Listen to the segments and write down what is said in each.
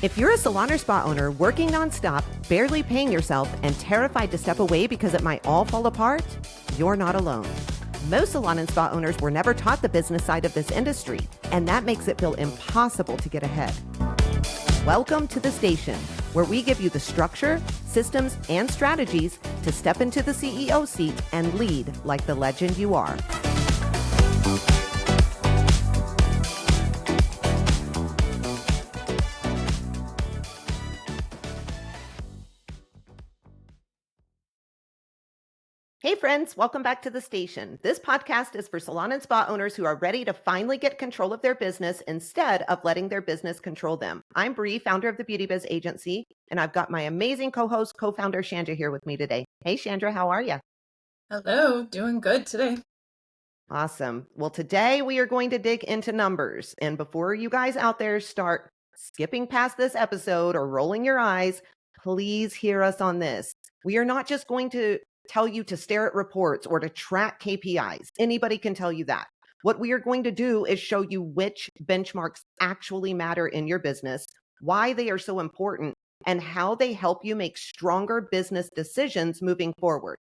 If you're a salon or spa owner working nonstop, barely paying yourself, and terrified to step away because it might all fall apart, you're not alone. Most salon and spa owners were never taught the business side of this industry, and that makes it feel impossible to get ahead. Welcome to the station, where we give you the structure, systems, and strategies to step into the CEO seat and lead like the legend you are. Hey friends, welcome back to the station. This podcast is for salon and spa owners who are ready to finally get control of their business instead of letting their business control them. I'm Bree, founder of the Beauty Biz Agency, and I've got my amazing co-host, co-founder Chandra here with me today. Hey Chandra, how are you? Hello, doing good today. Awesome. Well, today we are going to dig into numbers. And before you guys out there start skipping past this episode or rolling your eyes, please hear us on this. We are not just going to tell you to stare at reports or to track KPIs. Anybody can tell you that. What we are going to do is show you which benchmarks actually matter in your business, why they are so important, and how they help you make stronger business decisions moving forward.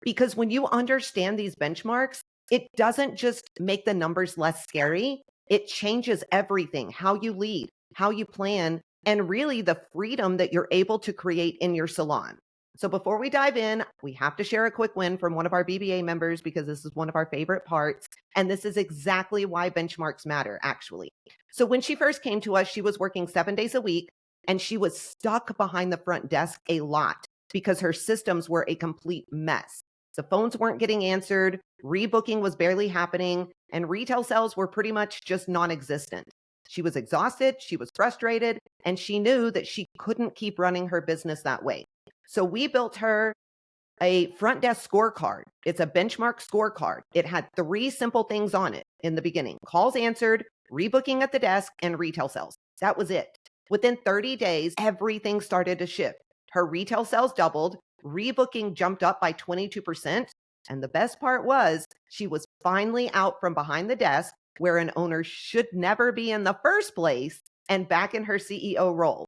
Because when you understand these benchmarks, it doesn't just make the numbers less scary. It changes everything, how you lead, how you plan, and really the freedom that you're able to create in your salon. So before we dive in, we have to share a quick win from one of our BBA members because this is one of our favorite parts. And this is exactly why benchmarks matter, actually. So when she first came to us, she was working 7 days a week and she was stuck behind the front desk a lot because her systems were a complete mess. The phones weren't getting answered, rebooking was barely happening, and retail sales were pretty much just non-existent. She was exhausted, she was frustrated, and she knew that she couldn't keep running her business that way. So we built her a front desk scorecard. It's a benchmark scorecard. It had 3 simple things on it in the beginning: calls answered, rebooking at the desk, and retail sales. That was it. Within 30 days, everything started to shift. Her retail sales doubled, rebooking jumped up by 22%. And the best part was she was finally out from behind the desk where an owner should never be in the first place and back in her CEO role.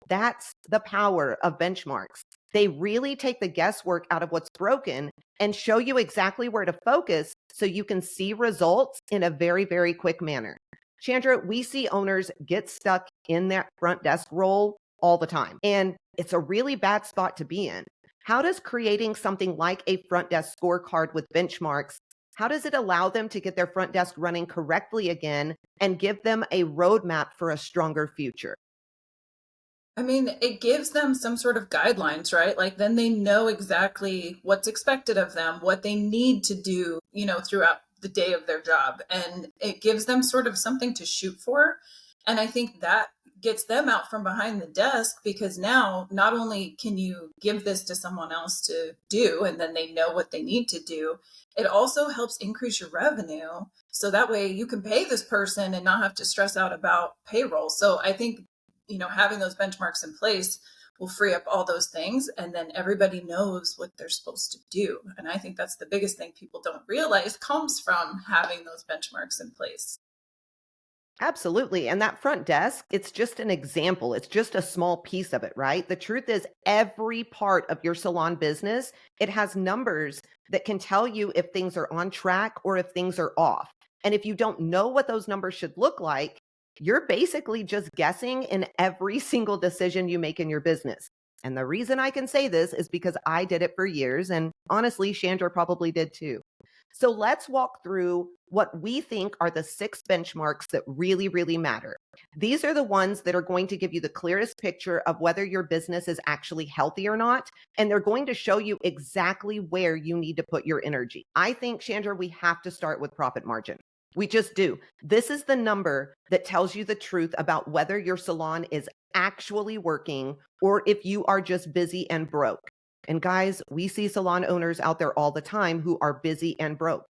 That's the power of benchmarks. They really take the guesswork out of what's broken and show you exactly where to focus so you can see results in a very, very quick manner. Chandra, we see owners get stuck in that front desk role all the time, and it's a really bad spot to be in. How does creating something like a front desk scorecard with benchmarks, how does it allow them to get their front desk running correctly again and give them a roadmap for a stronger future? I mean, it gives them some sort of guidelines, right? Like then they know exactly what's expected of them, what they need to do, throughout the day of their job. And it gives them sort of something to shoot for. And I think that gets them out from behind the desk because now not only can you give this to someone else to do, and then they know what they need to do, it also helps increase your revenue. So that way you can pay this person and not have to stress out about payroll. So I think having those benchmarks in place will free up all those things. And then everybody knows what they're supposed to do. And I think that's the biggest thing people don't realize comes from having those benchmarks in place. Absolutely. And that front desk, it's just an example. It's just a small piece of it, right? The truth is every part of your salon business, it has numbers that can tell you if things are on track or if things are off. And if you don't know what those numbers should look like, you're basically just guessing in every single decision you make in your business. And the reason I can say this is because I did it for years. And honestly, Chandra probably did too. So let's walk through what we think are the 6 benchmarks that really, really matter. These are the ones that are going to give you the clearest picture of whether your business is actually healthy or not. And they're going to show you exactly where you need to put your energy. I think, Chandra, we have to start with profit margin. We just do. This is the number that tells you the truth about whether your salon is actually working or if you are just busy and broke. And guys, we see salon owners out there all the time who are busy and broke.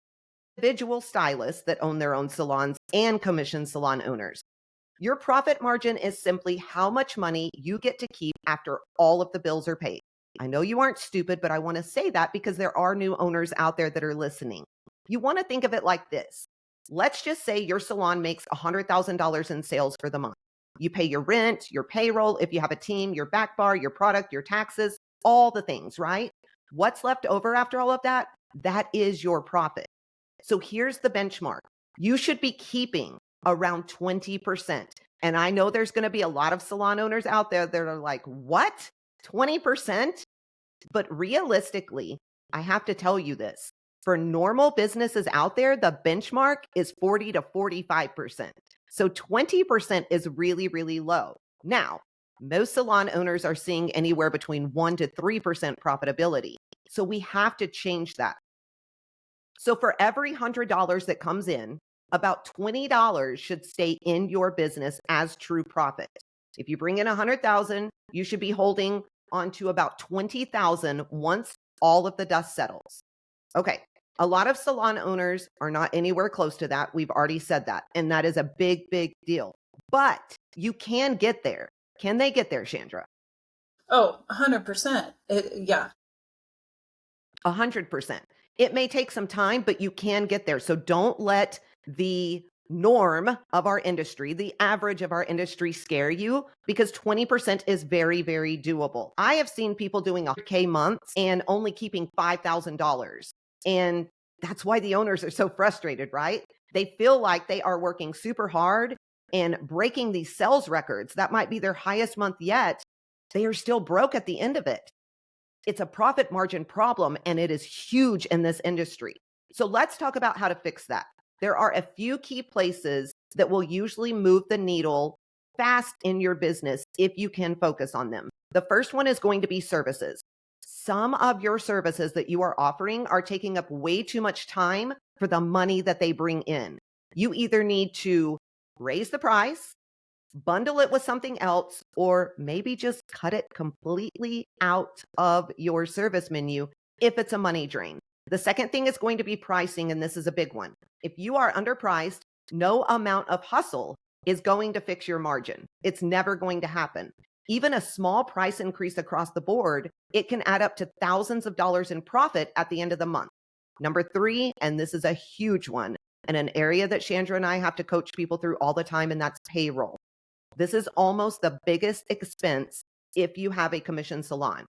Individual stylists that own their own salons and commission salon owners. Your profit margin is simply how much money you get to keep after all of the bills are paid. I know you aren't stupid, but I want to say that because there are new owners out there that are listening. You want to think of it like this. Let's just say your salon makes $100,000 in sales for the month. You pay your rent, your payroll, if you have a team, your back bar, your product, your taxes, all the things, right? What's left over after all of that? That is your profit. So here's the benchmark. You should be keeping around 20%. And I know there's going to be a lot of salon owners out there that are like, what? 20%? But realistically, I have to tell you this. For normal businesses out there, the benchmark is 40 to 45%. So 20% is really, really low. Now, most salon owners are seeing anywhere between 1 to 3% profitability. So we have to change that. So for every $100 that comes in, about $20 should stay in your business as true profit. If you bring in 100,000, you should be holding on to about 20,000 once all of the dust settles. Okay. A lot of salon owners are not anywhere close to that. We've already said that. And that is a big, big deal. But you can get there. Can they get there, Chandra? Oh, 100%. Yeah. 100%. It may take some time, but you can get there. So don't let the norm of our industry, the average of our industry scare you, because 20% is very, very doable. I have seen people doing 100K months and only keeping $5,000. And that's why the owners are so frustrated, right? They feel like they are working super hard and breaking these sales records. That might be their highest month yet. They are still broke at the end of it. It's a profit margin problem, and it is huge in this industry. So let's talk about how to fix that. There are a few key places that will usually move the needle fast in your business if you can focus on them. The first one is going to be services. Some of your services that you are offering are taking up way too much time for the money that they bring in. You either need to raise the price, bundle it with something else, or maybe just cut it completely out of your service menu if it's a money drain. The second thing is going to be pricing, and this is a big one. If you are underpriced, no amount of hustle is going to fix your margin. It's never going to happen. Even a small price increase across the board, it can add up to thousands of dollars in profit at the end of the month. Number 3, and this is a huge one, and an area that Chandra and I have to coach people through all the time, and that's payroll. This is almost the biggest expense if you have a commission salon.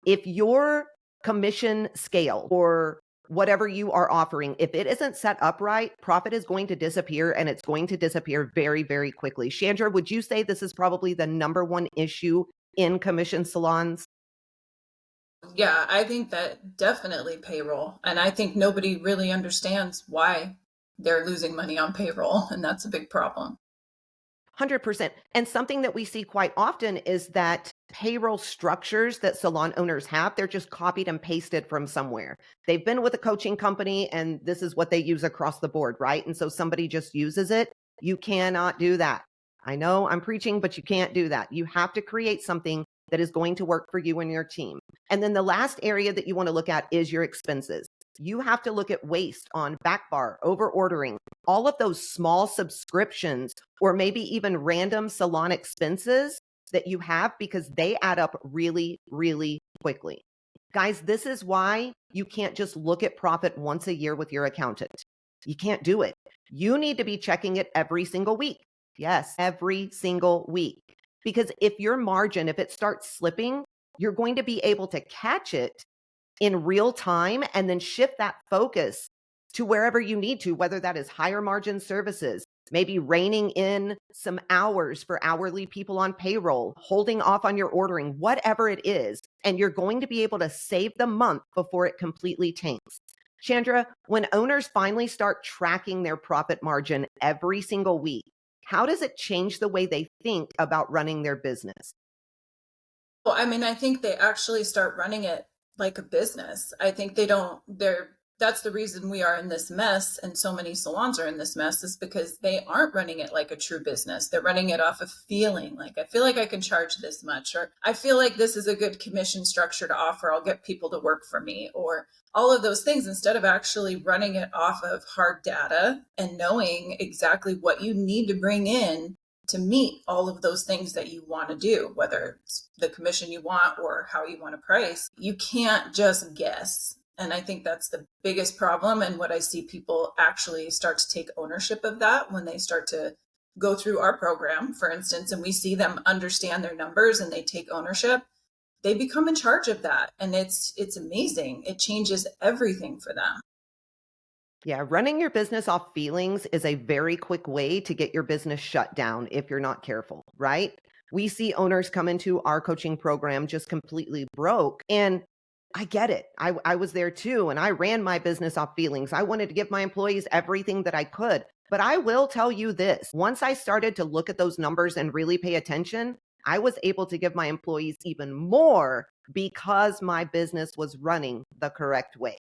If your commission scale or whatever you are offering, if it isn't set up right, profit is going to disappear, and it's going to disappear very, very quickly. Chandra, would you say this is probably the number one issue in commission salons? Yeah, I think that definitely payroll. And I think nobody really understands why they're losing money on payroll. And that's a big problem. 100%. And something that we see quite often is that payroll structures that salon owners have, they're just copied and pasted from somewhere. They've been with a coaching company and this is what they use across the board, right? And so somebody just uses it. You cannot do that. I know I'm preaching, but you can't do that. You have to create something that is going to work for you and your team. And then the last area that you want to look at is your expenses. You have to look at waste on back bar, over ordering, all of those small subscriptions, or maybe even random salon expenses that you have, because they add up really, really quickly. Guys, this is why you can't just look at profit once a year with your accountant. You can't do it. You need to be checking it every single week. Yes, every single week. Because if your margin, if it starts slipping, you're going to be able to catch it in real time and then shift that focus to wherever you need to, whether that is higher margin services, maybe reining in some hours for hourly people on payroll, holding off on your ordering, whatever it is. And you're going to be able to save the month before it completely tanks. Chandra, when owners finally start tracking their profit margin every single week, how does it change the way they think about running their business? Well, I mean, I think they actually start running it like a business. I think that's the reason we are in this mess, and so many salons are in this mess, is because they aren't running it like a true business. They're running it off of feeling like, I feel like I can charge this much, or I feel like this is a good commission structure to offer. I'll get people to work for me, or all of those things, instead of actually running it off of hard data and knowing exactly what you need to bring in to meet all of those things that you want to do, whether it's the commission you want or how you want to price. You can't just guess. And I think that's the biggest problem. And what I see people actually start to take ownership of that when they start to go through our program, for instance, and we see them understand their numbers and they take ownership, they become in charge of that. And it's amazing. It changes everything for them. Yeah, running your business off feelings is a very quick way to get your business shut down if you're not careful, right? We see owners come into our coaching program just completely broke. And I get it. I was there too. And I ran my business off feelings. I wanted to give my employees everything that I could. But I will tell you this, once I started to look at those numbers and really pay attention, I was able to give my employees even more because my business was running the correct way.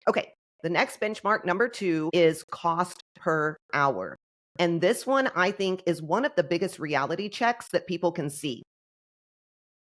Okay, the next benchmark, number 2, is cost per hour. And this one, I think, is one of the biggest reality checks that people can see.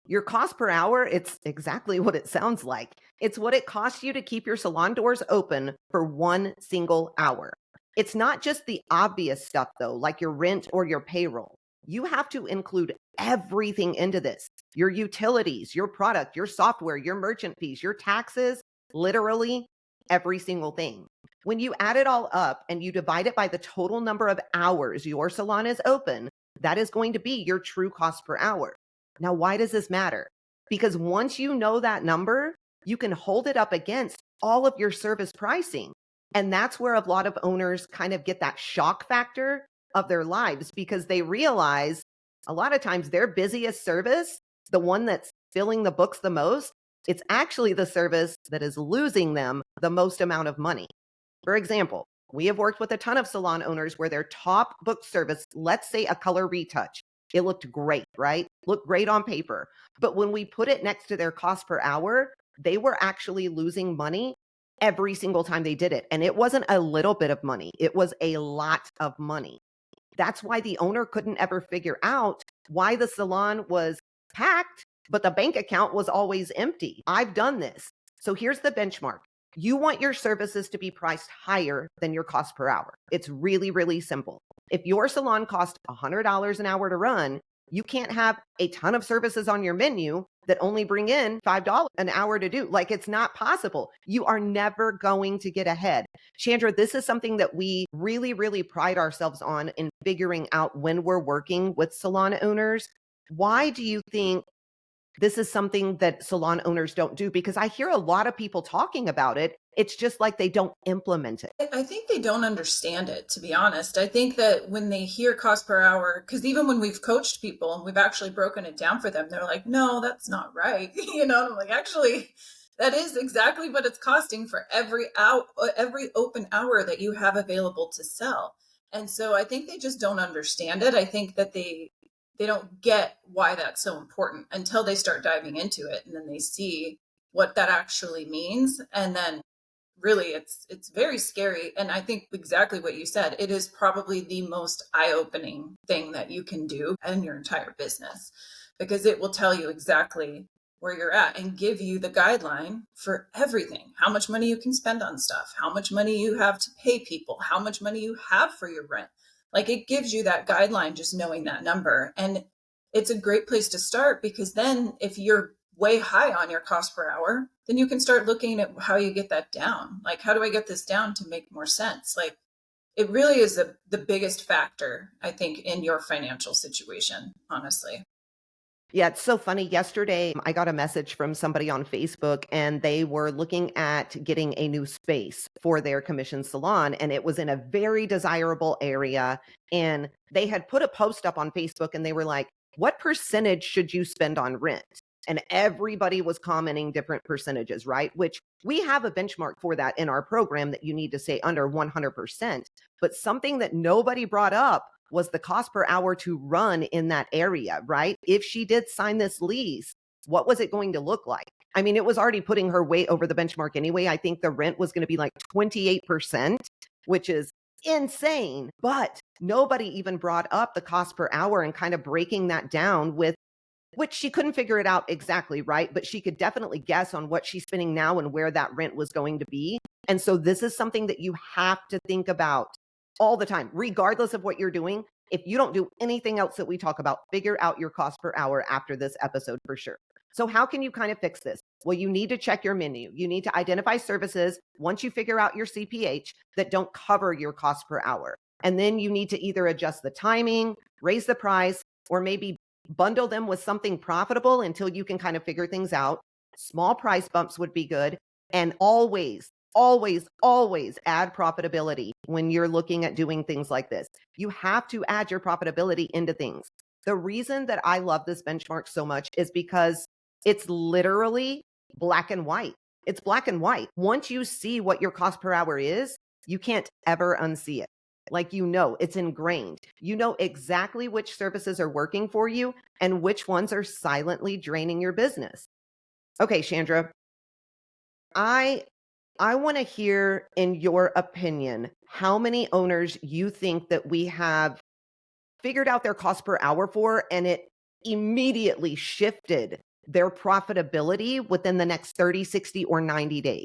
Your cost per hour, it's exactly what it sounds like. It's what it costs you to keep your salon doors open for one single hour. It's not just the obvious stuff, though, like your rent or your payroll. You have to include everything into this: your utilities, your product, your software, your merchant fees, your taxes, literally every single thing. When you add it all up and you divide it by the total number of hours your salon is open, that is going to be your true cost per hour. Now, why does this matter? Because once you know that number, you can hold it up against all of your service pricing. And that's where a lot of owners kind of get that shock factor of their lives, because they realize a lot of times their busiest service, the one that's filling the books the most, it's actually the service that is losing them the most amount of money. For example, we have worked with a ton of salon owners where their top book service, let's say a color retouch, it looked great, right? Looked great on paper. But when we put it next to their cost per hour, they were actually losing money every single time they did it. And it wasn't a little bit of money, it was a lot of money. That's why the owner couldn't ever figure out why the salon was packed, but the bank account was always empty. I've done this. So here's the benchmark. You want your services to be priced higher than your cost per hour. It's really, really simple. If your salon costs $100 an hour to run, you can't have a ton of services on your menu that only bring in $5 an hour to do. Like, it's not possible. You are never going to get ahead. Chandra, this is something that we really, really pride ourselves on in figuring out when we're working with salon owners. Why do you think this is something that salon owners don't do? Because I hear a lot of people talking about it. It's just like they don't implement it. I think they don't understand it, to be honest. I think that when they hear cost per hour, because even when we've coached people and we've actually broken it down for them, they're like, no, that's not right. And I'm like, actually, that is exactly what it's costing for every open hour that you have available to sell. And so I think they just don't understand it. I think that they don't get why that's so important until they start diving into it, and then they see what that actually means. And then really it's very scary. And I think exactly what you said, it is probably the most eye-opening thing that you can do in your entire business, because it will tell you exactly where you're at and give you the guideline for everything: how much money you can spend on stuff, how much money you have to pay people, how much money you have for your rent. Like, it gives you that guideline, just knowing that number. And it's a great place to start, because then if you're way high on your cost per hour, then you can start looking at how you get that down. Like, how do I get this down to make more sense? Like, it really is the biggest factor, I think, in your financial situation, honestly. Yeah, it's so funny. Yesterday, I got a message from somebody on Facebook, and they were looking at getting a new space for their commission salon, and it was in a very desirable area. And they had put a post up on Facebook, and they were like, what percentage should you spend on rent? And everybody was commenting different percentages, right? Which we have a benchmark for that in our program, that you need to stay under 100%. But something that nobody brought up was the cost per hour to run in that area, right? If she did sign this lease, what was it going to look like? I mean, it was already putting her way over the benchmark anyway. I think the rent was going to be like 28%, which is insane. But nobody even brought up the cost per hour and kind of breaking that down, with which she couldn't figure it out exactly, right? But she could definitely guess on what she's spending now and where that rent was going to be. And so this is something that you have to think about all the time, regardless of what you're doing. If you don't do anything else that we talk about, figure out your cost per hour after this episode for sure. So how can you kind of fix this? Well, you need to check your menu. You need to identify services once you figure out your CPH that don't cover your cost per hour. And then you need to either adjust the timing, raise the price, or maybe bundle them with something profitable until you can kind of figure things out. Small price bumps would be good. And always, always, always add profitability when you're looking at doing things like this. You have to add your profitability into things. The reason that I love this benchmark so much is because it's literally black and white. It's black and white. Once you see what your cost per hour is, you can't ever unsee it. Like, it's ingrained. You know exactly which services are working for you and which ones are silently draining your business. Okay, Chandra, I want to hear, in your opinion, how many owners you think that we have figured out their cost per hour for, and it immediately shifted their profitability within the next 30, 60, or 90 days.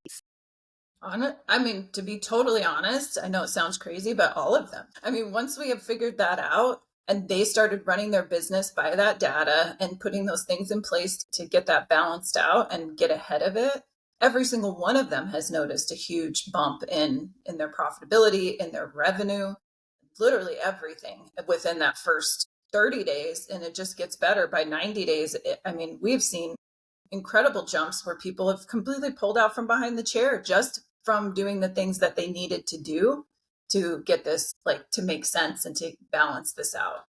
I mean, to be totally honest, I know it sounds crazy, but all of them. I mean, once we have figured that out and they started running their business by that data and putting those things in place to get that balanced out and get ahead of it, every single one of them has noticed a huge bump in their profitability, in their revenue, literally everything within that first 30 days. And it just gets better by 90 days. I mean, we've seen incredible jumps where people have completely pulled out from behind the chair just from doing the things that they needed to do to get this, like, to make sense and to balance this out.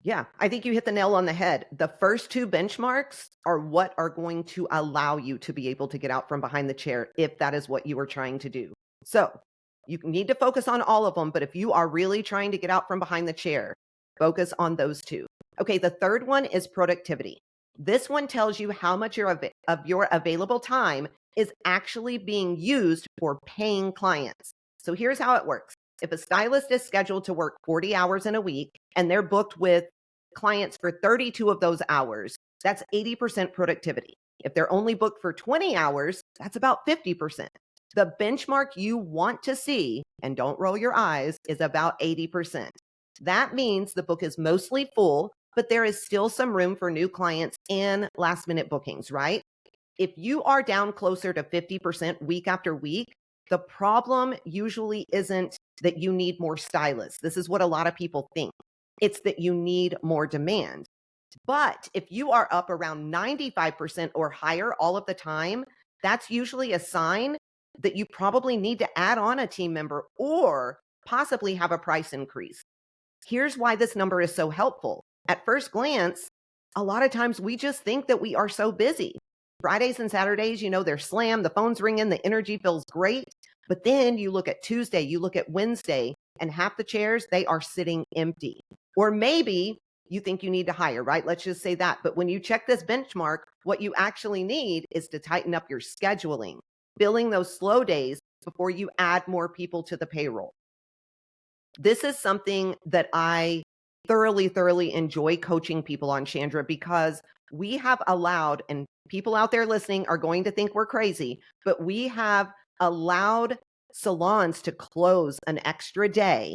Yeah, I think you hit the nail on the head. The first two benchmarks are what are going to allow you to be able to get out from behind the chair if that is what you are trying to do. So you need to focus on all of them, but if you are really trying to get out from behind the chair, focus on those two. Okay, the third one is productivity. This one tells you how much of your available time is actually being used for paying clients. So here's how it works. If a stylist is scheduled to work 40 hours in a week and they're booked with clients for 32 of those hours, that's 80% productivity. If they're only booked for 20 hours, that's about 50%. The benchmark you want to see, and don't roll your eyes, is about 80%. That means the book is mostly full, but there is still some room for new clients and last minute bookings, right? If you are down closer to 50% week after week, the problem usually isn't that you need more stylists. This is what a lot of people think. It's that you need more demand. But if you are up around 95% or higher all of the time, that's usually a sign that you probably need to add on a team member or possibly have a price increase. Here's why this number is so helpful. At first glance, a lot of times we just think that we are so busy. Fridays and Saturdays, they're slammed, the phone's ringing, the energy feels great. But then you look at Tuesday, you look at Wednesday, and half the chairs, they are sitting empty. Or maybe you think you need to hire, right? Let's just say that. But when you check this benchmark, what you actually need is to tighten up your scheduling, billing those slow days before you add more people to the payroll. This is something that I thoroughly, thoroughly enjoy coaching people on, Chandra, because we have allowed, and people out there listening are going to think we're crazy, but we have allowed salons to close an extra day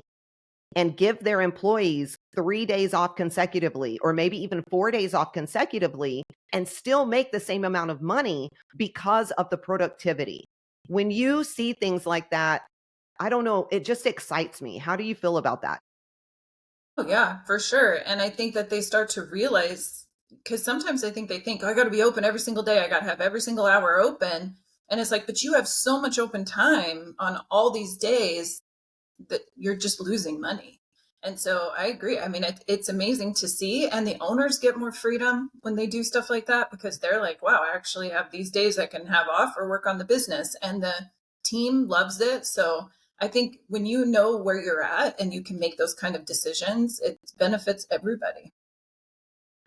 and give their employees 3 days off consecutively, or maybe even 4 days off consecutively, and still make the same amount of money because of the productivity. When you see things like that, I don't know, it just excites me. How do you feel about that? Oh, yeah, for sure. And I think that they start to realize, because sometimes I think they think, oh, I got to be open every single day. I got to have every single hour open. And it's like, but you have so much open time on all these days that you're just losing money. And so I agree. I mean, it's amazing to see. And the owners get more freedom when they do stuff like that because they're like, wow, I actually have these days I can have off or work on the business. And the team loves it. So I think when you know where you're at and you can make those kind of decisions, it benefits everybody.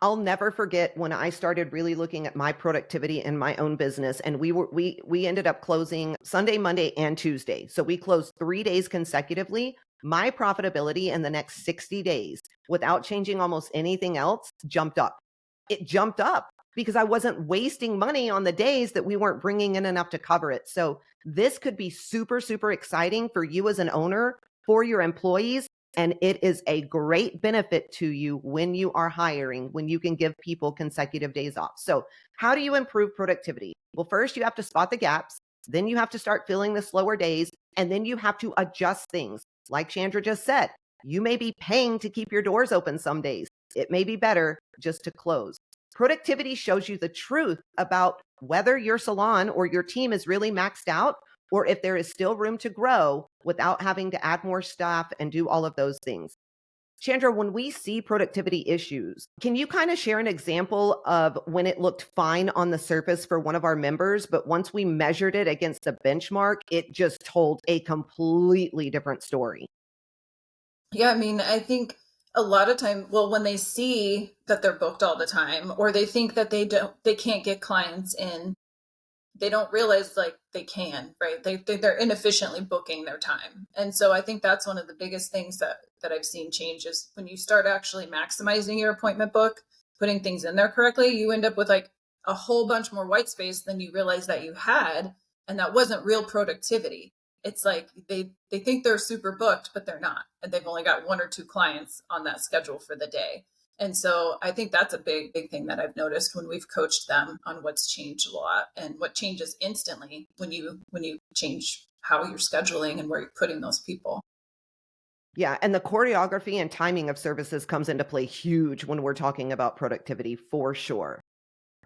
I'll never forget when I started really looking at my productivity in my own business, and we ended up closing Sunday, Monday, and Tuesday. So we closed 3 days consecutively. My profitability in the next 60 days, without changing almost anything else, jumped up. It jumped up because I wasn't wasting money on the days that we weren't bringing in enough to cover it. So this could be super, super exciting for you as an owner, for your employees. And it is a great benefit to you when you are hiring, when you can give people consecutive days off. So how do you improve productivity? Well, first you have to spot the gaps. Then you have to start filling the slower days. And then you have to adjust things. Like Chandra just said, you may be paying to keep your doors open some days. It may be better just to close. Productivity shows you the truth about whether your salon or your team is really maxed out or if there is still room to grow without having to add more staff and do all of those things. Chandra, when we see productivity issues, can you kind of share an example of when it looked fine on the surface for one of our members, but once we measured it against the benchmark, it just told a completely different story? Yeah, I mean, I think a lot of time, well, when they see that they're booked all the time, or they think that they can't get clients in, they don't realize like they can, right? They're inefficiently booking their time. And so I think that's one of the biggest things that I've seen change is when you start actually maximizing your appointment book, putting things in there correctly, you end up with like a whole bunch more white space than you realize that you had. And that wasn't real productivity. It's like they think they're super booked, but they're not. And they've only got one or two clients on that schedule for the day. And so I think that's a big thing that I've noticed when we've coached them on what's changed a lot and what changes instantly when you change how you're scheduling and where you're putting those people. Yeah, and the choreography and timing of services comes into play huge when we're talking about productivity for sure.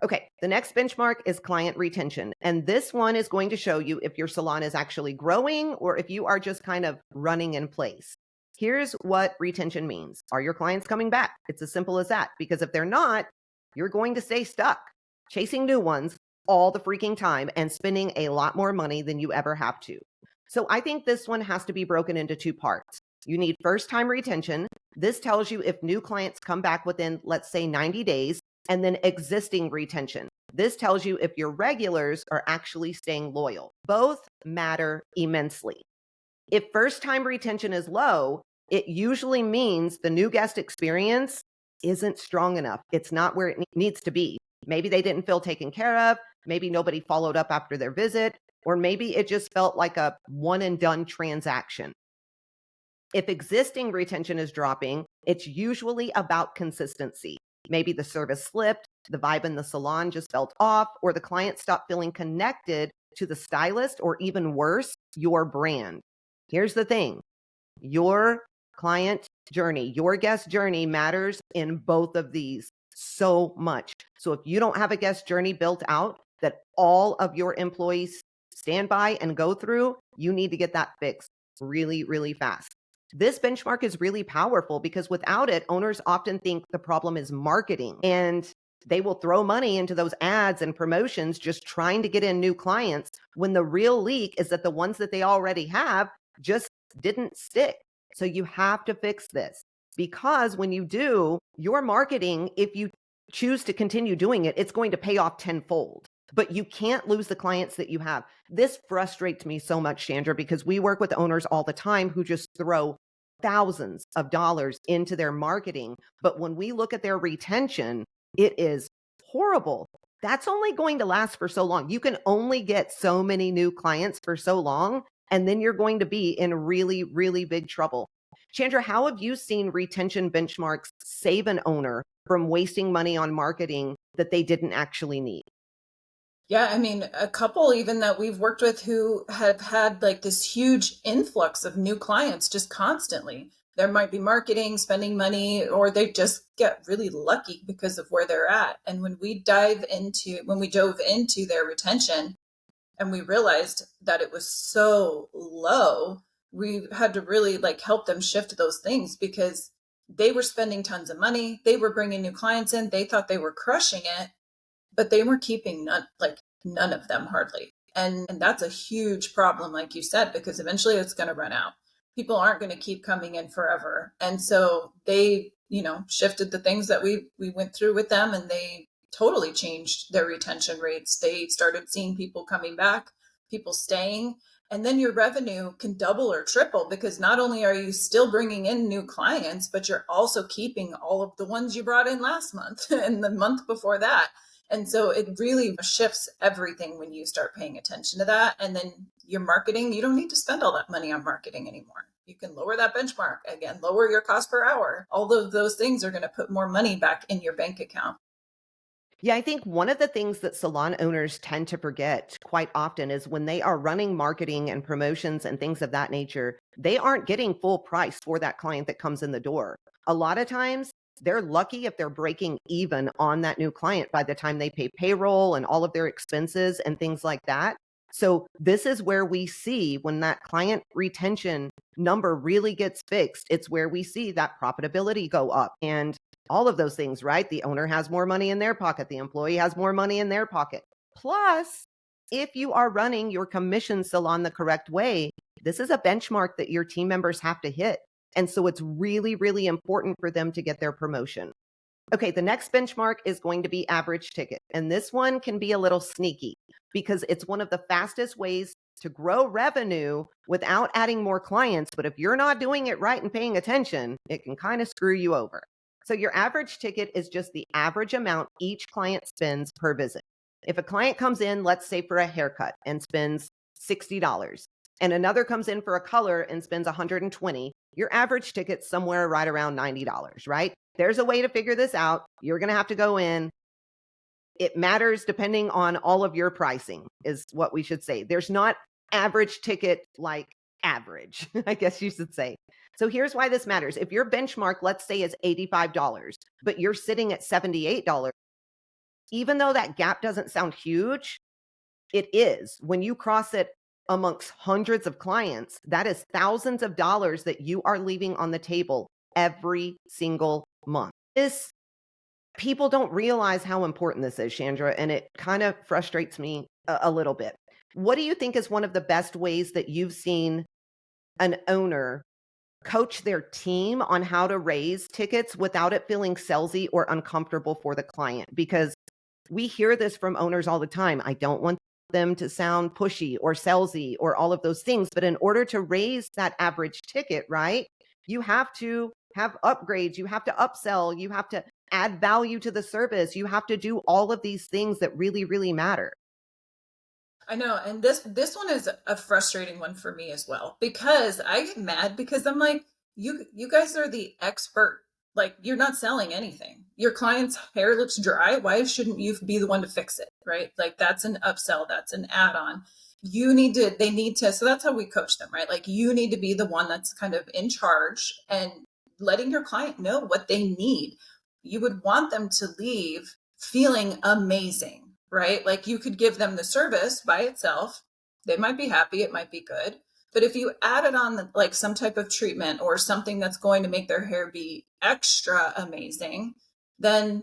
Okay, the next benchmark is client retention. And this one is going to show you if your salon is actually growing or if you are just kind of running in place. Here's what retention means. Are your clients coming back? It's as simple as that. Because if they're not, you're going to stay stuck chasing new ones all the freaking time and spending a lot more money than you ever have to. So I think this one has to be broken into two parts. You need first time retention. This tells you if new clients come back within, let's say, 90 days, and then existing retention. This tells you if your regulars are actually staying loyal. Both matter immensely. If first time retention is low, it usually means the new guest experience isn't strong enough. It's not where it needs to be. Maybe they didn't feel taken care of. Maybe nobody followed up after their visit, or maybe it just felt like a one and done transaction. If existing retention is dropping, it's usually about consistency. Maybe the service slipped, the vibe in the salon just felt off, or the client stopped feeling connected to the stylist, or even worse, your brand. Here's the thing, your client journey, your guest journey matters in both of these so much. So if you don't have a guest journey built out that all of your employees stand by and go through, you need to get that fixed really, really fast. This benchmark is really powerful because without it, owners often think the problem is marketing and they will throw money into those ads and promotions just trying to get in new clients when the real leak is that the ones that they already have just didn't stick. So you have to fix this because when you do, your marketing, if you choose to continue doing it, it's going to pay off tenfold. But you can't lose the clients that you have. This frustrates me so much, Chandra, because we work with owners all the time who just throw thousands of dollars into their marketing. But when we look at their retention, it is horrible. That's only going to last for so long. You can only get so many new clients for so long, and then you're going to be in really, really big trouble. Chandra, how have you seen retention benchmarks save an owner from wasting money on marketing that they didn't actually need? Yeah, I mean, a couple even that we've worked with who have had like this huge influx of new clients just constantly. There might be marketing, spending money, or they just get really lucky because of where they're at. And when we dove into their retention and we realized that it was so low, we had to really like help them shift those things because they were spending tons of money. They were bringing new clients in. They thought they were crushing it, but they were keeping none of them hardly. And that's a huge problem, like you said, because eventually it's going to run out. People aren't going to keep coming in forever. And so they, shifted the things that we went through with them, and they totally changed their retention rates. They started seeing people coming back, people staying, and then your revenue can double or triple because not only are you still bringing in new clients, but you're also keeping all of the ones you brought in last month and the month before that. And so it really shifts everything when you start paying attention to that. And then your marketing, you don't need to spend all that money on marketing anymore. You can lower that benchmark again, lower your cost per hour. All of those things are going to put more money back in your bank account. Yeah, I think one of the things that salon owners tend to forget quite often is when they are running marketing and promotions and things of that nature, they aren't getting full price for that client that comes in the door. A lot of times, they're lucky if they're breaking even on that new client by the time they pay payroll and all of their expenses and things like that. So, this is where we see when that client retention number really gets fixed, it's where we see that profitability go up. And all of those things, right? The owner has more money in their pocket, the employee has more money in their pocket. Plus, if you are running your commission salon the correct way, this is a benchmark that your team members have to hit. And so it's really, really important for them to get their promotion. Okay, the next benchmark is going to be average ticket. And this one can be a little sneaky because it's one of the fastest ways to grow revenue without adding more clients. But if you're not doing it right and paying attention, it can kind of screw you over. So your average ticket is just the average amount each client spends per visit. If a client comes in, let's say for a haircut and spends $60, and another comes in for a color and spends 120, your average ticket's somewhere right around $90, right? There's a way to figure this out. You're going to have to go in. It matters depending on all of your pricing, is what we should say. There's not average ticket like average, I guess you should say. So here's why this matters. If your benchmark, let's say, is $85, but you're sitting at $78, even though that gap doesn't sound huge, it is. When you cross it amongst hundreds of clients, that is thousands of dollars that you are leaving on the table every single month. This People don't realize how important this is, Chandra, and it kind of frustrates me a little bit. What do you think is one of the best ways that you've seen an owner coach their team on how to raise tickets without it feeling salesy or uncomfortable for the client? Because we hear this from owners all the time. I don't want them to sound pushy or salesy or all of those things. But in order to raise that average ticket, right, you have to have upgrades, you have to upsell, you have to add value to the service, you have to do all of these things that really, really matter. I know, and this one is a frustrating one for me as well because I get mad because I'm like, you guys are the expert. Like you're not selling anything. Your client's hair looks dry. Why shouldn't you be the one to fix it, right? Like that's an upsell, that's an add-on. They need to, so that's how we coach them, right? Like you need to be the one that's kind of in charge and letting your client know what they need. You would want them to leave feeling amazing, right? Like you could give them the service by itself. They might be happy, it might be good. But if you added on like some type of treatment or something that's going to make their hair be extra amazing, then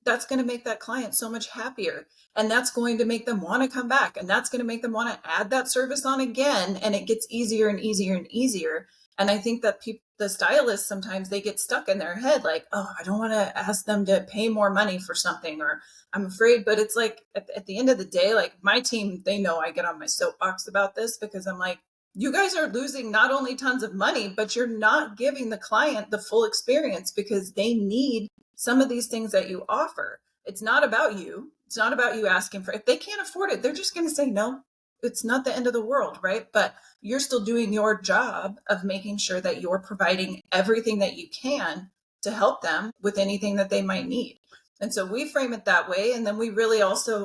that's going to make that client so much happier. And that's going to make them want to come back. And that's going to make them want to add that service on again. And it gets easier and easier and easier. And I think that the stylists, sometimes they get stuck in their head like, oh, I don't want to ask them to pay more money for something, or I'm afraid. But it's like at the end of the day, like my team, they know I get on my soapbox about this because I'm like, you guys are losing not only tons of money, but you're not giving the client the full experience because they need some of these things that you offer. It's not about you. It's not about you asking for, if they can't afford it, they're just going to say no. It's not the end of the world, right? But you're still doing your job of making sure that you're providing everything that you can to help them with anything that they might need. And so we frame it that way. And then we really also,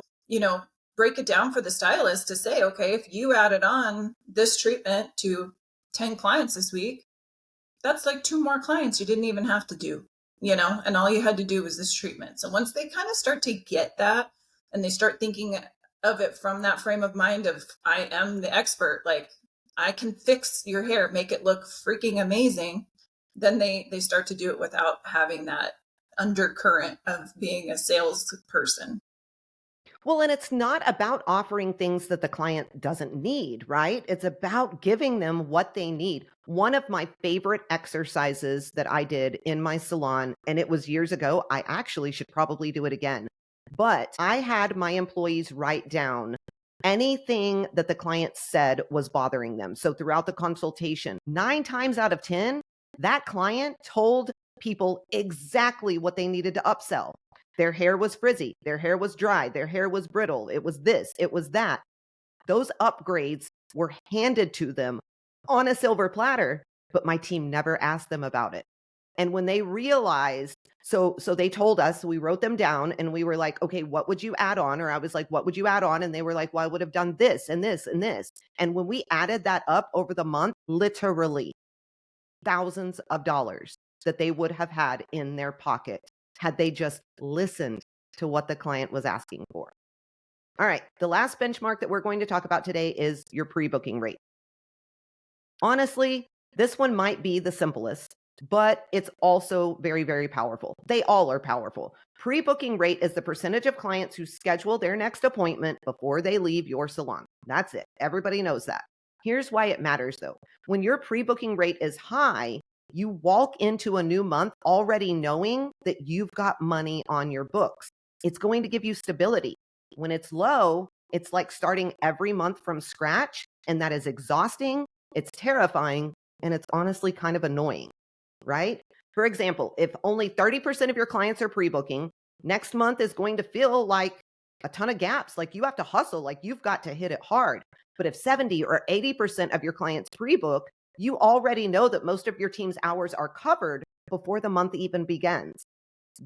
break it down for the stylist to say, okay, if you added on this treatment to 10 clients this week, that's like 2 more clients you didn't even have to do, and all you had to do was this treatment. So once they kind of start to get that and they start thinking of it from that frame of mind of I am the expert, like I can fix your hair, make it look freaking amazing, then they start to do it without having that undercurrent of being a salesperson. Well, and it's not about offering things that the client doesn't need, right? It's about giving them what they need. One of my favorite exercises that I did in my salon, and it was years ago, I actually should probably do it again. But I had my employees write down anything that the client said was bothering them. So throughout the consultation, 9 times out of 10, that client told people exactly what they needed to upsell. Their hair was frizzy, their hair was dry, their hair was brittle, it was this, it was that. Those upgrades were handed to them on a silver platter, but my team never asked them about it. And when they realized, So they told us, we wrote them down and we were like, okay, what would you add on? Or I was like, what would you add on? And they were like, well, I would have done this and this and this. And when we added that up over the month, literally thousands of dollars that they would have had in their pocket had they just listened to what the client was asking for. All right, the last benchmark that we're going to talk about today is your pre-booking rate. Honestly, this one might be the simplest, but it's also very, very powerful. They all are powerful. Pre-booking rate is the percentage of clients who schedule their next appointment before they leave your salon. That's it. Everybody knows that. Here's why it matters though. When your pre-booking rate is high, you walk into a new month already knowing that you've got money on your books. It's going to give you stability. When it's low, it's like starting every month from scratch, and that is exhausting, it's terrifying, and it's honestly kind of annoying, right? For example, if only 30% of your clients are pre-booking, next month is going to feel like a ton of gaps, like you have to hustle, like you've got to hit it hard. But if 70 or 80% of your clients pre-book, you already know that most of your team's hours are covered before the month even begins.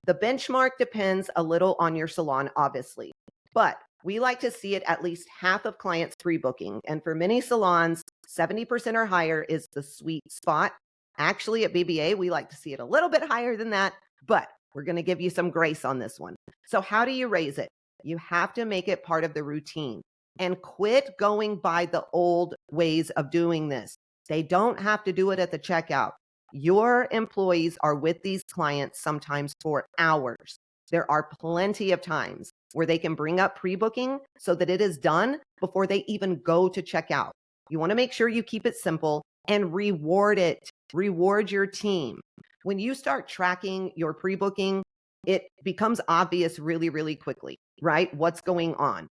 The benchmark depends a little on your salon, obviously, but we like to see it at least half of clients pre-booking. And for many salons, 70% or higher is the sweet spot. Actually, at BBA, we like to see it a little bit higher than that, but we're going to give you some grace on this one. So how do you raise it? You have to make it part of the routine and quit going by the old ways of doing this. They don't have to do it at the checkout. Your employees are with these clients sometimes for hours. There are plenty of times where they can bring up pre-booking so that it is done before they even go to checkout. You want to make sure you keep it simple and reward it. Reward your team. When you start tracking your pre-booking, it becomes obvious really, really quickly, right? What's going on.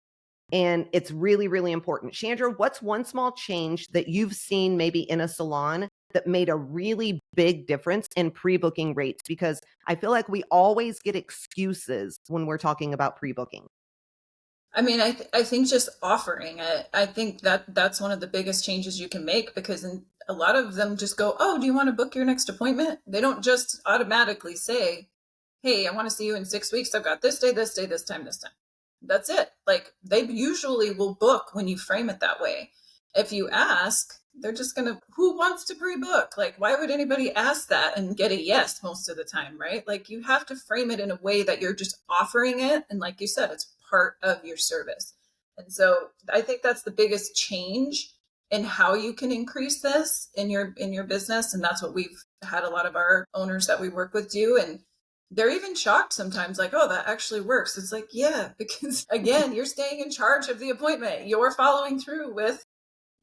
And it's really, really important. Chandra, what's one small change that you've seen maybe in a salon that made a really big difference in pre-booking rates? Because I feel like we always get excuses when we're talking about pre-booking. I mean, I think just offering it, I think that's one of the biggest changes you can make, because a lot of them just go, oh, do you want to book your next appointment? They don't just automatically say, hey, I want to see you in 6 weeks. I've got this day, this day, this time, this time. That's it. Like, they usually will book when you frame it that way. If you ask, they're just going to, who wants to pre-book? Like, why would anybody ask that and get a yes most of the time, right? Like, you have to frame it in a way that you're just offering it. And like you said, it's part of your service. And so I think that's the biggest change in how you can increase this in your business. And that's what we've had a lot of our owners that we work with do. And they're even shocked sometimes, like, oh, that actually works. It's like, yeah, because again, you're staying in charge of the appointment. You're following through with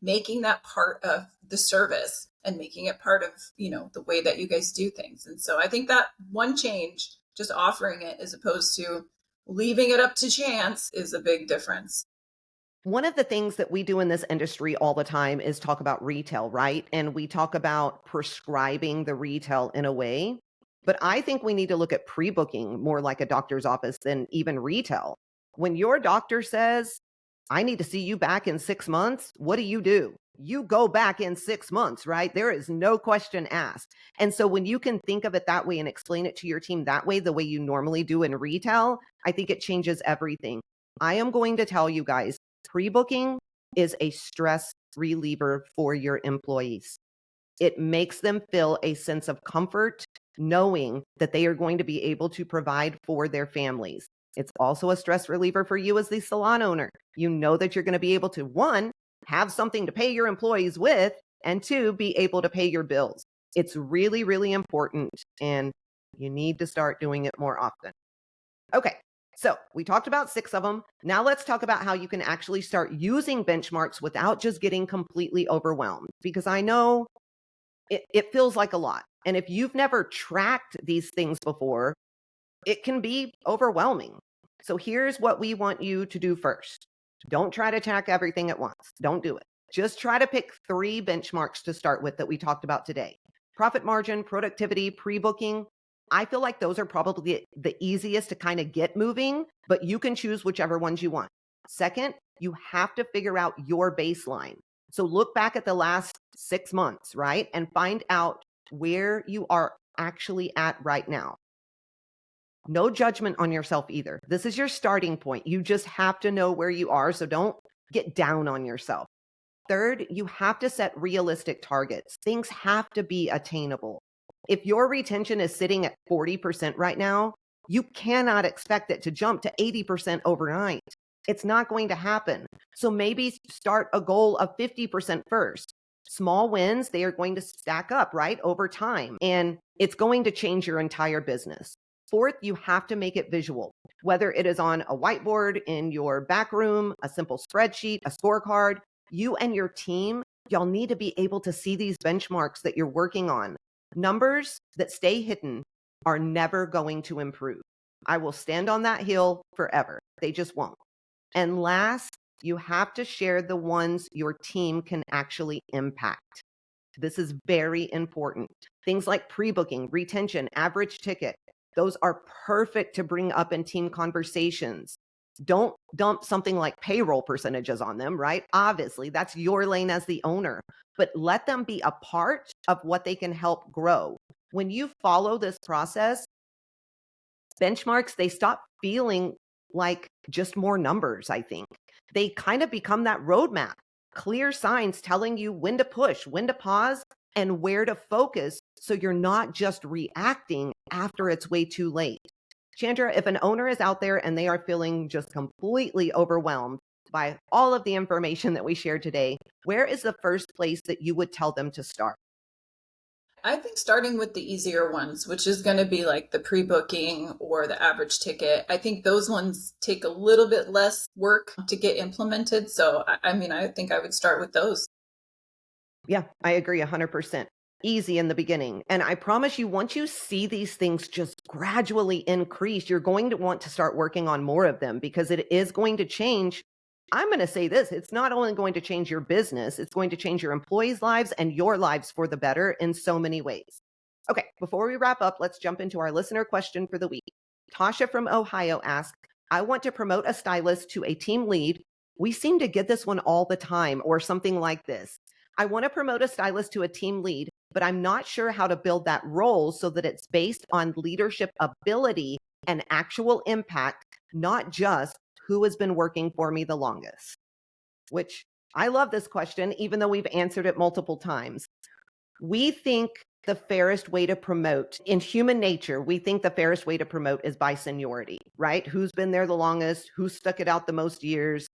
making that part of the service and making it part of, the way that you guys do things. And so I think that one change, just offering it as opposed to leaving it up to chance, is a big difference. One of the things that we do in this industry all the time is talk about retail, right? And we talk about prescribing the retail in a way. But I think we need to look at pre-booking more like a doctor's office than even retail. When your doctor says, I need to see you back in 6 months, what do? You go back in 6 months, right? There is no question asked. And so when you can think of it that way and explain it to your team that way, the way you normally do in retail, I think it changes everything. I am going to tell you guys, pre-booking is a stress reliever for your employees. It makes them feel a sense of comfort knowing that they are going to be able to provide for their families. It's also a stress reliever for you as the salon owner. You know that you're going to be able to, one, have something to pay your employees with, and two, be able to pay your bills. It's really, really important, and you need to start doing it more often. Okay, so we talked about 6 of them. Now let's talk about how you can actually start using benchmarks without just getting completely overwhelmed, because I know it feels like a lot. And if you've never tracked these things before, it can be overwhelming. So here's what we want you to do first. Don't try to track everything at once. Don't do it. Just try to pick 3 benchmarks to start with that we talked about today. Profit margin, productivity, pre-booking. I feel like those are probably the easiest to kind of get moving, but you can choose whichever ones you want. Second, you have to figure out your baseline. So look back at the last 6 months, right? And find out where you are actually at right now. No judgment on yourself either. This is your starting point. You just have to know where you are. So don't get down on yourself. Third, you have to set realistic targets. Things have to be attainable. If your retention is sitting at 40% right now, you cannot expect it to jump to 80% overnight. It's not going to happen. So maybe start a goal of 50% first. Small wins, they are going to stack up, right, over time, and it's going to change your entire business. Fourth, you have to make it visual, whether it is on a whiteboard in your back room, a simple spreadsheet, a scorecard. You and your team, y'all need to be able to see these benchmarks that you're working on. Numbers that stay hidden are never going to improve. I will stand on that hill forever. They just won't. And last, you have to share the ones your team can actually impact. This is very important. Things like pre-booking, retention, average ticket, those are perfect to bring up in team conversations. Don't dump something like payroll percentages on them, right? Obviously, that's your lane as the owner, but let them be a part of what they can help grow. When you follow this process, benchmarks, they stop feeling like just more numbers, I think. They kind of become that roadmap, clear signs telling you when to push, when to pause, and where to focus so you're not just reacting after it's way too late. Chandra, if an owner is out there and they are feeling just completely overwhelmed by all of the information that we shared today, where is the first place that you would tell them to start? I think starting with the easier ones, which is going to be like the pre-booking or the average ticket, I think those ones take a little bit less work to get implemented. So, I mean, I think I would start with those. Yeah, I agree 100%. Easy in the beginning. And I promise you, once you see these things just gradually increase, you're going to want to start working on more of them because it is going to change. I'm going to say this, it's not only going to change your business, it's going to change your employees' lives and your lives for the better in so many ways. Okay, before we wrap up, let's jump into our listener question for the week. Tasha from Ohio asked, I want to promote a stylist to a team lead. We seem to get this one all the time, or something like this. I want to promote a stylist to a team lead, but I'm not sure how to build that role so that it's based on leadership ability and actual impact, not just who has been working for me the longest. Which I love this question, even though we've answered it multiple times. We think the fairest way to promote in human nature, we think the fairest way to promote is by seniority, right? Who's been there the longest, who stuck it out the most years.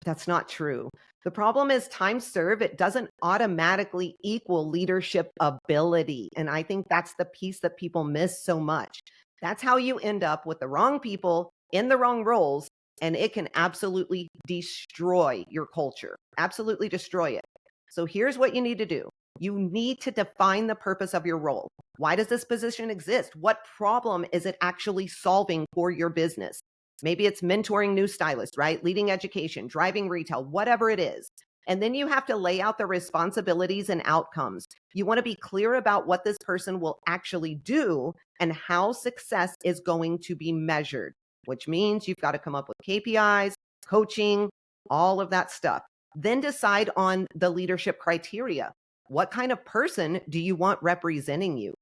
That's not true. The problem is time served, it doesn't automatically equal leadership ability. And I think that's the piece that people miss so much. That's how you end up with the wrong people in the wrong roles, and it can absolutely destroy your culture, absolutely destroy it. So here's what you need to do. You need to define the purpose of your role. Why does this position exist? What problem is it actually solving for your business? Maybe it's mentoring new stylists, right? Leading education, driving retail, whatever it is. And then you have to lay out the responsibilities and outcomes. You want to be clear about what this person will actually do and how success is going to be measured, which means you've got to come up with KPIs, coaching, all of that stuff. Then decide on the leadership criteria. What kind of person do you want representing you?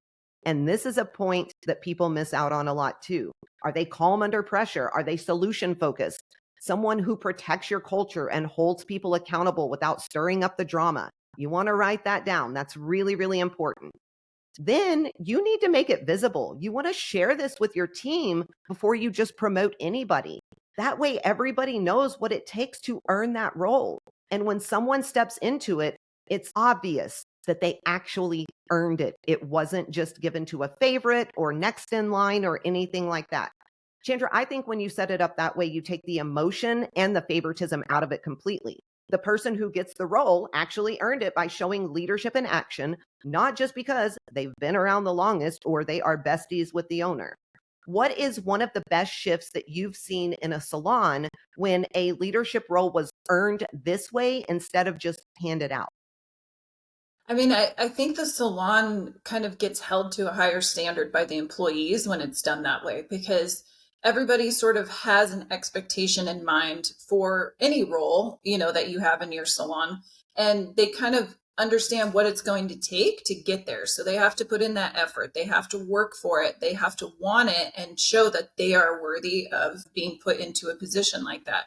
And this is a point that people miss out on a lot too. Are they calm under pressure? Are they solution focused? Someone who protects your culture and holds people accountable without stirring up the drama. You want to write that down. That's really, really important. Then you need to make it visible. You want to share this with your team before you just promote anybody. That way, everybody knows what it takes to earn that role. And when someone steps into it, it's obvious that they actually earned it. It wasn't just given to a favorite or next in line or anything like that. Chandra, I think when you set it up that way, you take the emotion and the favoritism out of it completely. The person who gets the role actually earned it by showing leadership in action, not just because they've been around the longest or they are besties with the owner. What is one of the best shifts that you've seen in a salon when a leadership role was earned this way instead of just handed out? I mean, I think the salon kind of gets held to a higher standard by the employees when it's done that way because everybody sort of has an expectation in mind for any role, that you have in your salon. And they kind of understand what it's going to take to get there. So they have to put in that effort. They have to work for it. They have to want it and show that they are worthy of being put into a position like that.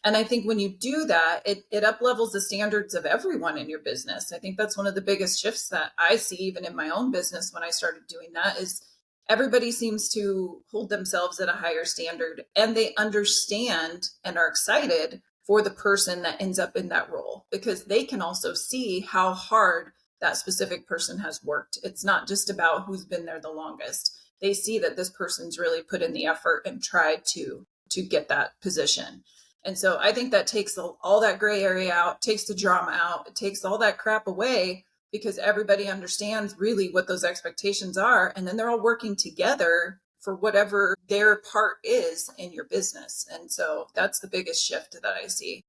And I think when you do that, it up levels the standards of everyone in your business. I think that's one of the biggest shifts that I see even in my own business when I started doing that is everybody seems to hold themselves at a higher standard and they understand and are excited for the person that ends up in that role because they can also see how hard that specific person has worked. It's not just about who's been there the longest. They see that this person's really put in the effort and tried to get that position. And so I think that takes all that gray area out, takes the drama out, it takes all that crap away because everybody understands really what those expectations are. And then they're all working together for whatever their part is in your business. And so that's the biggest shift that I see.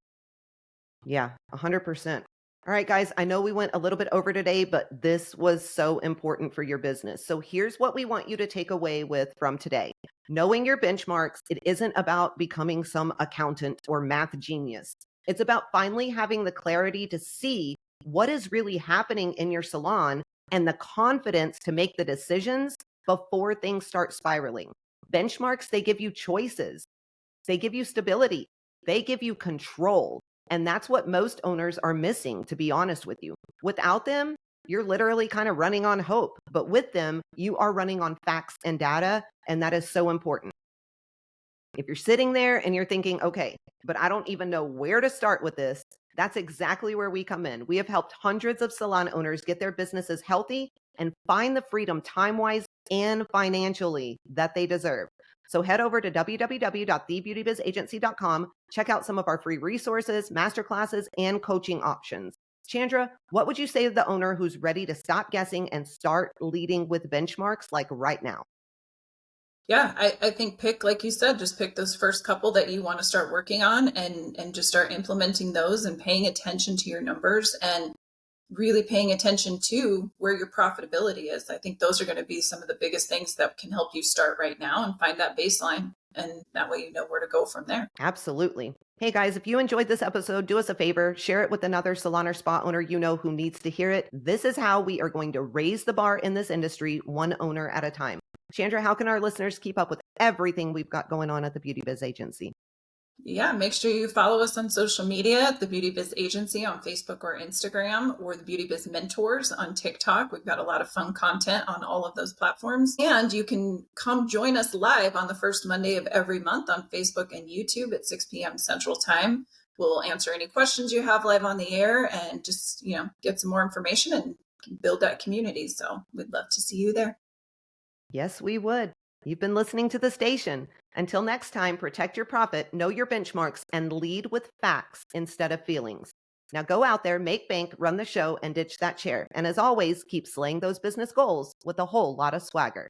Yeah, 100%. All right, guys, I know we went a little bit over today, but this was so important for your business. So here's what we want you to take away with from today. Knowing your benchmarks, it isn't about becoming some accountant or math genius. It's about finally having the clarity to see what is really happening in your salon and the confidence to make the decisions before things start spiraling. Benchmarks, they give you choices. They give you stability. They give you control. And that's what most owners are missing, to be honest with you. Without them, you're literally kind of running on hope. But with them, you are running on facts and data. And that is so important. If you're sitting there and you're thinking, okay, but I don't even know where to start with this, that's exactly where we come in. We have helped hundreds of salon owners get their businesses healthy and find the freedom time wise and financially that they deserve. So head over to www.thebeautybizagency.com, check out some of our free resources, masterclasses, and coaching options. Chandra, what would you say to the owner who's ready to stop guessing and start leading with benchmarks like right now? Yeah, I think pick, like you said, just pick those first couple that you want to start working on and just start implementing those and paying attention to your numbers and really paying attention to where your profitability is. I think those are going to be some of the biggest things that can help you start right now and find that baseline. And that way you know where to go from there. Absolutely. Hey guys, if you enjoyed this episode, do us a favor, share it with another salon or spa owner you know who needs to hear it. This is how we are going to raise the bar in this industry, one owner at a time. Chandra, how can our listeners keep up with everything we've got going on at the Beauty Biz Agency? Yeah, make sure you follow us on social media, the Beauty Biz Agency on Facebook or Instagram, or the Beauty Biz Mentors on TikTok. We've got a lot of fun content on all of those platforms. And you can come join us live on the first Monday of every month on Facebook and YouTube at 6 p.m. Central Time. We'll answer any questions you have live on the air and just, get some more information and build that community. So we'd love to see you there. Yes, we would. You've been listening to the station. Until next time, protect your profit, know your benchmarks, and lead with facts instead of feelings. Now go out there, make bank, run the show, and ditch that chair. And as always, keep slaying those business goals with a whole lot of swagger.